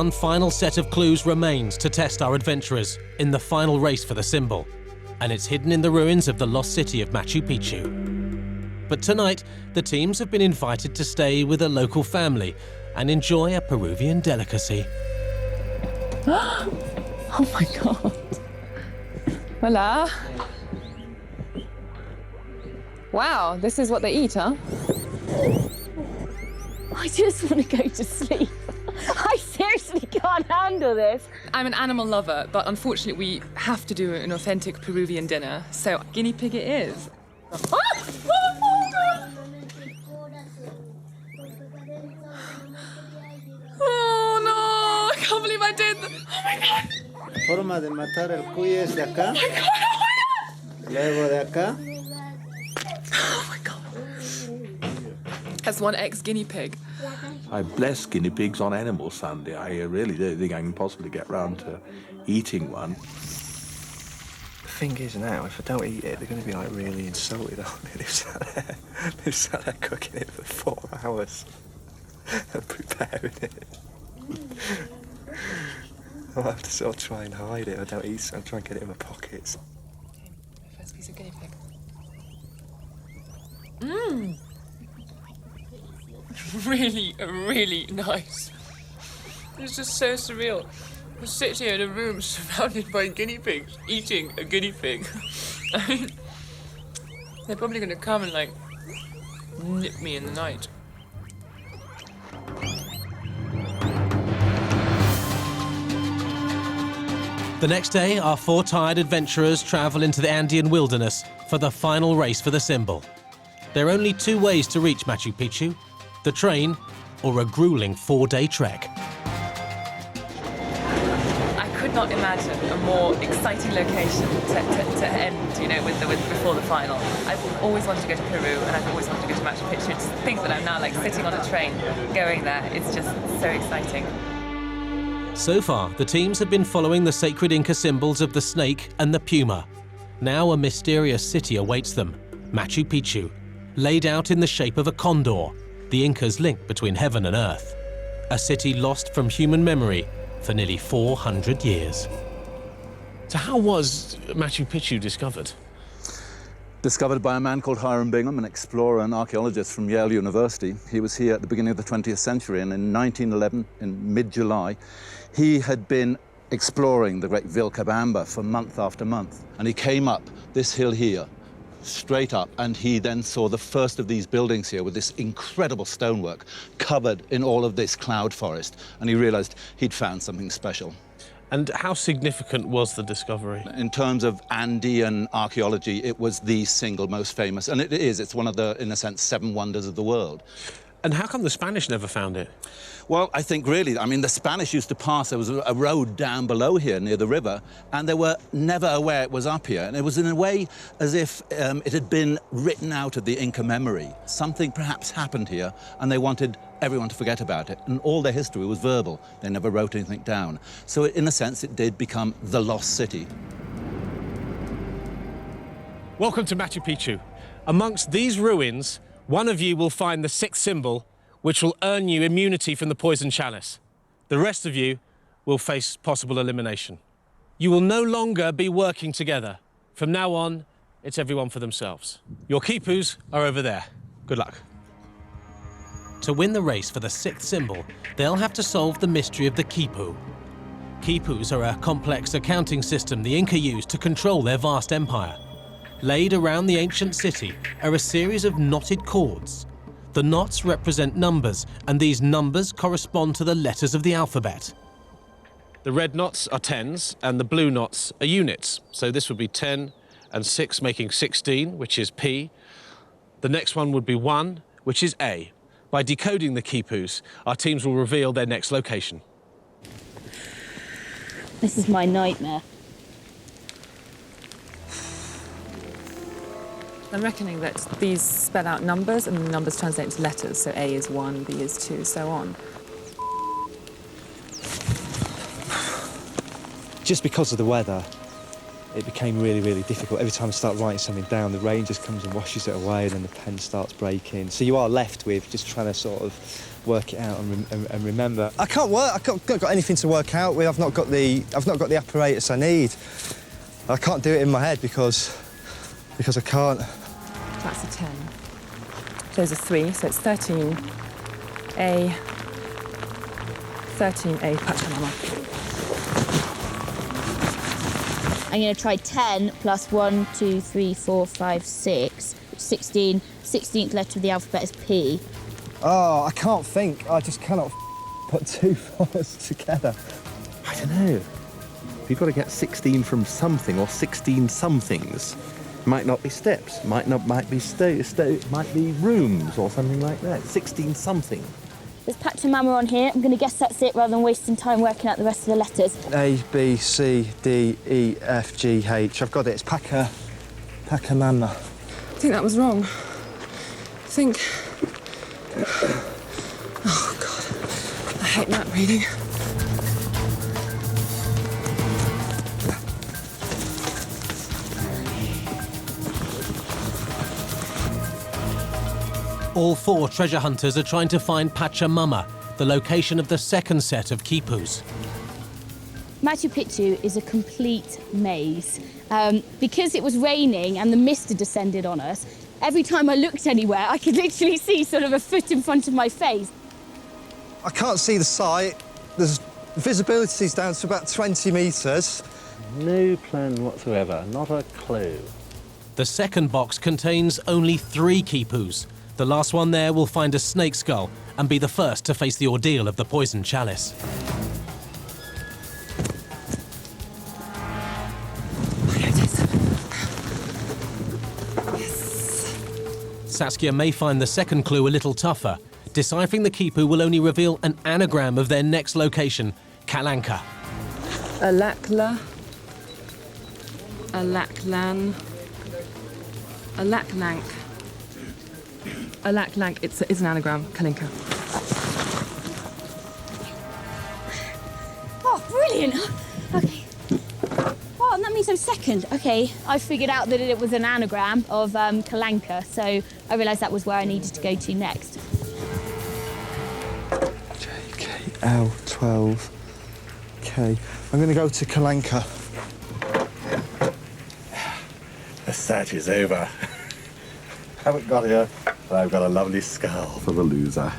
One final set of clues remains to test our adventurers in the final race for the symbol, and it's hidden in the ruins of the lost city of Machu Picchu. But tonight, the teams have been invited to stay with a local family and enjoy a Peruvian delicacy. Oh my God. Hola. Wow, this is what they eat, huh? I just want to go to sleep. I seriously can't handle this. I'm an animal lover, but unfortunately we have to do an authentic Peruvian dinner, so guinea pig it is. Oh no! I can't believe I did that. Oh my God! Forma de matar el cuy es de acá. Oh my God! Oh my God! Luego de acá. Oh my God! As one ex-guinea pig. I bless guinea pigs on Animal Sunday. I really don't think I can possibly get round to eating one. The thing is now, if I don't eat it, they're going to be like really insulted, aren't they? They've sat there cooking it for 4 hours and preparing it. I'll have to sort of try and hide it. I don't eat it. I'll try and get it in my pockets. First piece of guinea pig. Mmm! Really, really nice. It's just so surreal. We're sitting here in a room surrounded by guinea pigs, eating a guinea pig. I mean, they're probably going to come and, like, nip me in the night. The next day, our 4 tired adventurers travel into the Andean wilderness for the final race for the symbol. There are only 2 ways to reach Machu Picchu: the train or a grueling 4-day trek. I could not imagine a more exciting location to end, you know, with before the final. I've always wanted to go to Peru, and I've always wanted to go to Machu Picchu. To think that I'm now, like, sitting on a train going there, it's just so exciting. So far, the teams have been following the sacred Inca symbols of the snake and the puma. Now a mysterious city awaits them, Machu Picchu, laid out in the shape of a condor, the Incas' link between heaven and earth. A city lost from human memory for nearly 400 years. So how was Machu Picchu discovered? Discovered by a man called Hiram Bingham, an explorer and archaeologist from Yale University. He was here at the beginning of the 20th century, and in 1911, in mid-July, he had been exploring the great Vilcabamba for month after month. And he came up this hill here, straight up, and he then saw the first of these buildings here with this incredible stonework covered in all of this cloud forest, and he realized he'd found something special. And how significant was the discovery? In terms of Andean archaeology, it was the single most famous, and it is. It's one of the, in a sense, 7 wonders of the world. And how come the Spanish never found it? Well, I think really, I mean, the Spanish used to pass, there was a road down below here near the river, and they were never aware it was up here. And it was in a way as if it had been written out of the Inca memory. Something perhaps happened here, and they wanted everyone to forget about it. And all their history was verbal. They never wrote anything down. So in a sense, it did become the lost city. Welcome to Machu Picchu. Amongst these ruins, one of you will find the 6th symbol, which will earn you immunity from the poison chalice. The rest of you will face possible elimination. You will no longer be working together. From now on, it's everyone for themselves. Your quipus are over there. Good luck. To win the race for the 6th symbol, they'll have to solve the mystery of the quipu. Quipus are a complex accounting system the Inca used to control their vast empire. Laid around the ancient city are a series of knotted cords. The knots represent numbers, and these numbers correspond to the letters of the alphabet. The red knots are 10s, and the blue knots are units. So this would be 10 and 6, making 16, which is P. The next one would be 1, which is A. By decoding the quipus, our teams will reveal their next location. This is my nightmare. I'm reckoning that these spell out numbers, and the numbers translate into letters. So A is 1, B is 2, so on. Just because of the weather, it became really, really difficult. Every time I start writing something down, the rain just comes and washes it away, and then the pen starts breaking. So you are left with just trying to sort of work it out and remember. I can't work. I've not got anything to work out with. I've not got the apparatus I need. I can't do it in my head because I can't. That's a 10. Those are 3, so it's 13A. 13A Pachamama. I'm going to try 10 plus 1, 2, 3, 4, 5, 6, 16. 16th letter of the alphabet is P. Oh, I can't think. I just cannot put 2 words together. I don't know. You've got to get 16 from something or 16 somethings. Might not be steps. Might be might be rooms or something like that. 16 something. There's Pachamama on here. I'm going to guess that's it rather than wasting time working out the rest of the letters. A, B, C, D, E, F, G, H. I've got it. It's Pachamama. I think that was wrong. I think... Oh, God. I hate map reading. All 4 treasure hunters are trying to find Pachamama, the location of the second set of quipus. Machu Picchu is a complete maze. Because it was raining and the mist had descended on us, every time I looked anywhere, I could literally see sort of a foot in front of my face. I can't see the site. There's visibility's down to about 20 metres. No plan whatsoever. Not a clue. The second box contains only 3 quipus. The last one there will find a snake skull and be the first to face the ordeal of the poison chalice. Here it is. Saskia may find the second clue a little tougher. Deciphering the quipu will only reveal an anagram of their next location, Kalanka. Alakla. Alaklan. Alaklank. Alaklank, it's an anagram, Kalinka. Oh, brilliant! Okay. Oh, and that means I'm second. Okay, I figured out that it was an anagram of Kalanka, so I realised that was where I needed to go to next. JKL 12. K. I'm going to go to Kalanka. The search is over. Haven't got here, but I've got a lovely skull for the loser.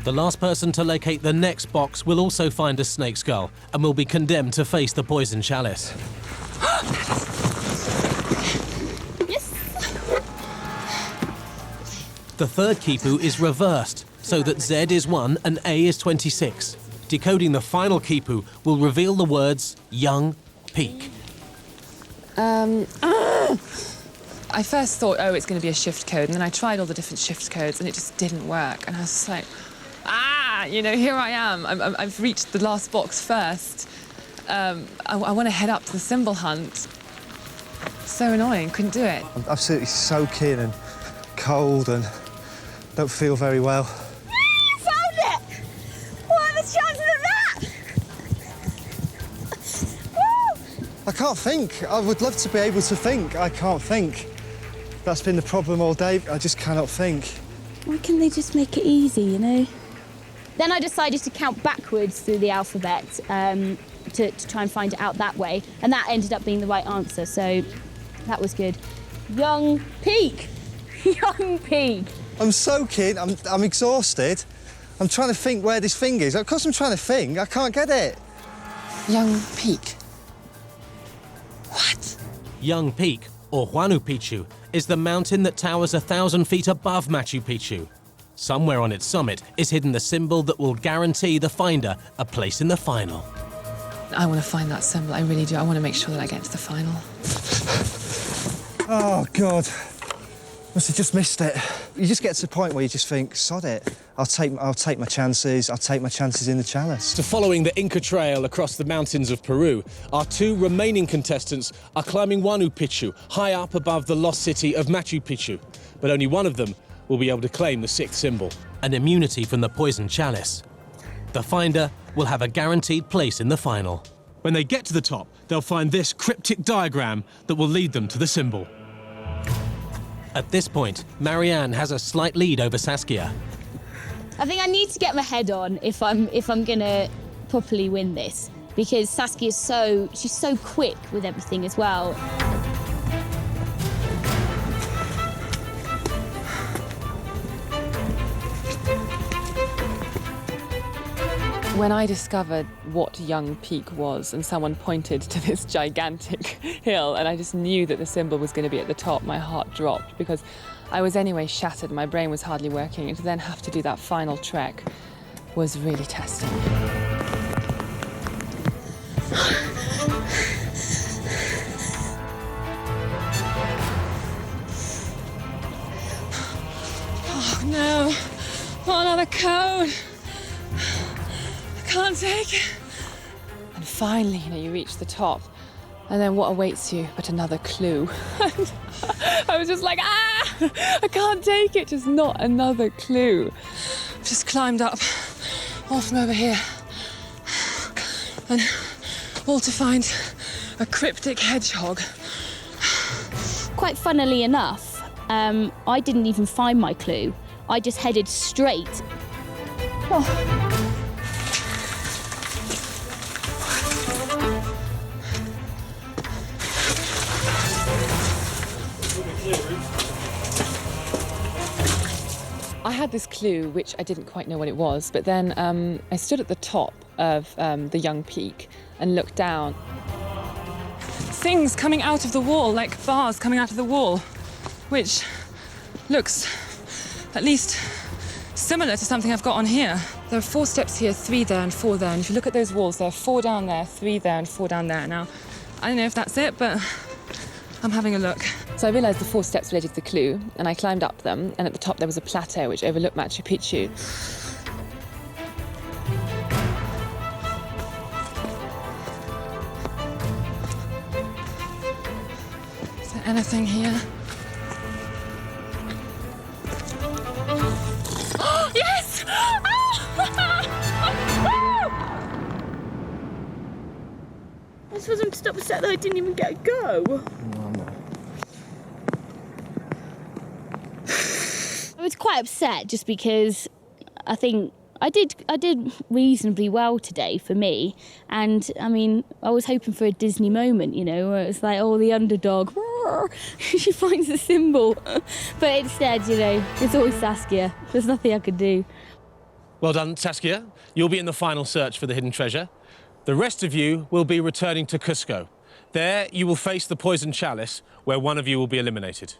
The last person to locate the next box will also find a snake skull and will be condemned to face the poison chalice. Yes! The third quipu is reversed, so that Z is 1 and A is 26. Decoding the final quipu will reveal the words Young Peak. I first thought, oh, it's going to be a shift code, and then I tried all the different shift codes, and it just didn't work. And I was just like, you know, here I am. I've reached the last box first. I want to head up to the symbol hunt. So annoying, couldn't do it. I'm absolutely soaking and cold and don't feel very well. You found it! What are the chances of that? Woo! I can't think. I would love to be able to think. I can't think. That's been the problem all day. I just cannot think. Why can't they just make it easy, you know? Then I decided to count backwards through the alphabet to try and find it out that way, and that ended up being the right answer, so that was good. Young Peak! Young Peak! I'm soaking. I'm exhausted. I'm trying to think where this thing is. Of course I'm trying to think. I can't get it. Young Peak. What? Young Peak, or Machu Picchu, is the mountain that towers 1,000 feet above Machu Picchu. Somewhere on its summit is hidden the symbol that will guarantee the finder a place in the final. I want to find that symbol, I really do. I want to make sure that I get to the final. Oh, God. Must have just missed it. You just get to the point where you just think, sod it. I'll take my chances. I'll take my chances in the chalice. So following the Inca Trail across the mountains of Peru, our 2 remaining contestants are climbing Machu Picchu, high up above the lost city of Machu Picchu. But only one of them will be able to claim the 6th symbol. An immunity from the poison chalice. The finder will have a guaranteed place in the final. When they get to the top, they'll find this cryptic diagram that will lead them to the symbol. At this point, Mairianne has a slight lead over Saskia. I think I need to get my head on if I'm gonna properly win this, because Saskia's she's so quick with everything as well. When I discovered what Young Peak was and someone pointed to this gigantic hill and I just knew that the symbol was going to be at the top, my heart dropped because I was anyway shattered, my brain was hardly working, and to then have to do that final trek was really testing. Oh no, oh, another cone. Can't take it. And finally, you reach the top, and then what awaits you but another clue? I was just like, I can't take it, just not another clue. Just climbed up, all from over here, and all to find a cryptic hedgehog. Quite funnily enough, I didn't even find my clue. I just headed straight. Oh. I had this clue, which I didn't quite know what it was, but then I stood at the top of the Young Peak and looked down. Things coming out of the wall, like bars coming out of the wall, which looks at least similar to something I've got on here. There are 4 steps here, 3 there and 4 there, and if you look at those walls, there are 4 down there, 3 there and 4 down there. Now, I don't know if that's it, but I'm having a look. So I realised the 4 steps related to the clue, and I climbed up them, and at the top there was a plateau which overlooked Machu Picchu. Is there anything here? Oh, yes! I suppose I'm just upset that I didn't even get a go. I was quite upset just because I think I did reasonably well today for me, and I mean I was hoping for a Disney moment, where it's like, oh, the underdog, she finds the symbol, but instead, it's always Saskia. There's nothing I could do. Well done, Saskia. You'll be in the final search for the hidden treasure. The rest of you will be returning to Cusco. There you will face the poison chalice, where one of you will be eliminated.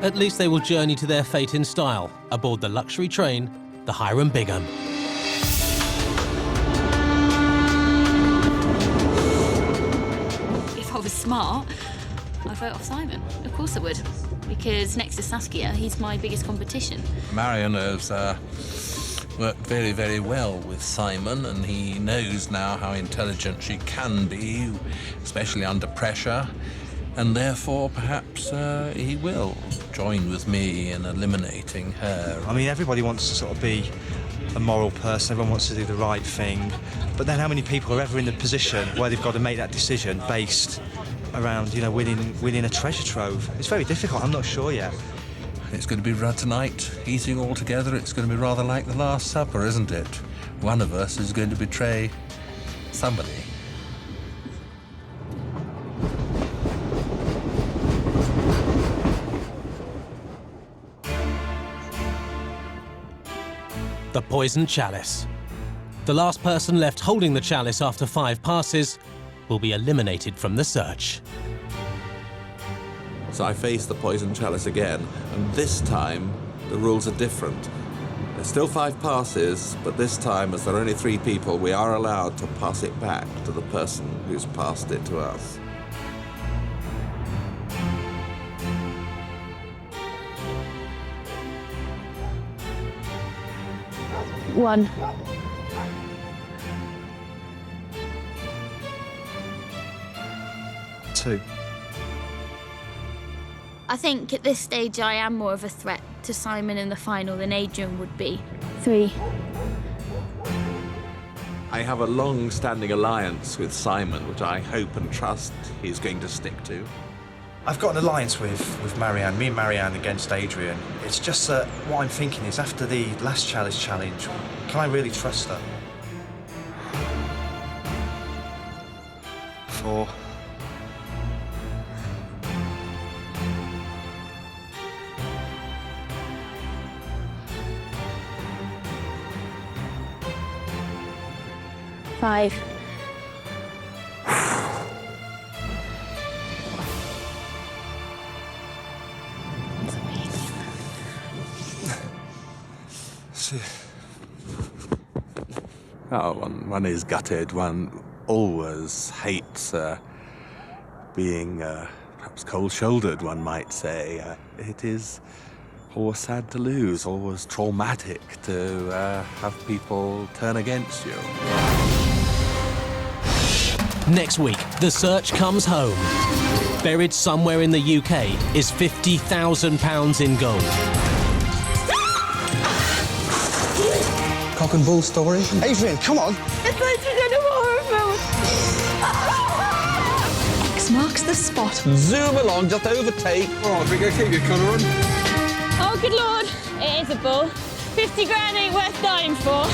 At least they will journey to their fate in style, aboard the luxury train, the Hiram Bingham. If I was smart, I'd vote off Simon. Of course I would, because next to Saskia, he's my biggest competition. Mairianne has worked very, very well with Simon, and he knows now how intelligent she can be, especially under pressure. And therefore, perhaps he will join with me in eliminating her. I mean, everybody wants to sort of be a moral person, everyone wants to do the right thing, but then how many people are ever in the position where they've got to make that decision based around, winning a treasure trove? It's very difficult, I'm not sure yet. It's going to be tonight, eating all together, it's going to be rather like the Last Supper, isn't it? One of us is going to betray somebody. The poison chalice. The last person left holding the chalice after 5 passes will be eliminated from the search. So I face the poison chalice again, and this time the rules are different. There's still 5 passes, but this time, as there are only 3 people, we are allowed to pass it back to the person who's passed it to us. One. Two. I think at this stage I am more of a threat to Simon in the final than Adrian would be. 3. I have a long-standing alliance with Simon, which I hope and trust he's going to stick to. I've got an alliance with Mairianne, me and Mairianne against Adrian. It's just that what I'm thinking is after the last challenge, can I really trust her? 4. Five. Oh, one is gutted. One always hates being perhaps cold-shouldered, one might say. It is always sad to lose, always traumatic to have people turn against you. Next week, the search comes home. Buried somewhere in the UK is £50,000 in gold. Cock and bull story? Adrian, come on! It's like in a horror film. X marks the spot. Zoom along, just overtake. Oh, I think I keep you, Connor. Oh, good Lord. It is a bull. 50 grand ain't worth dying for.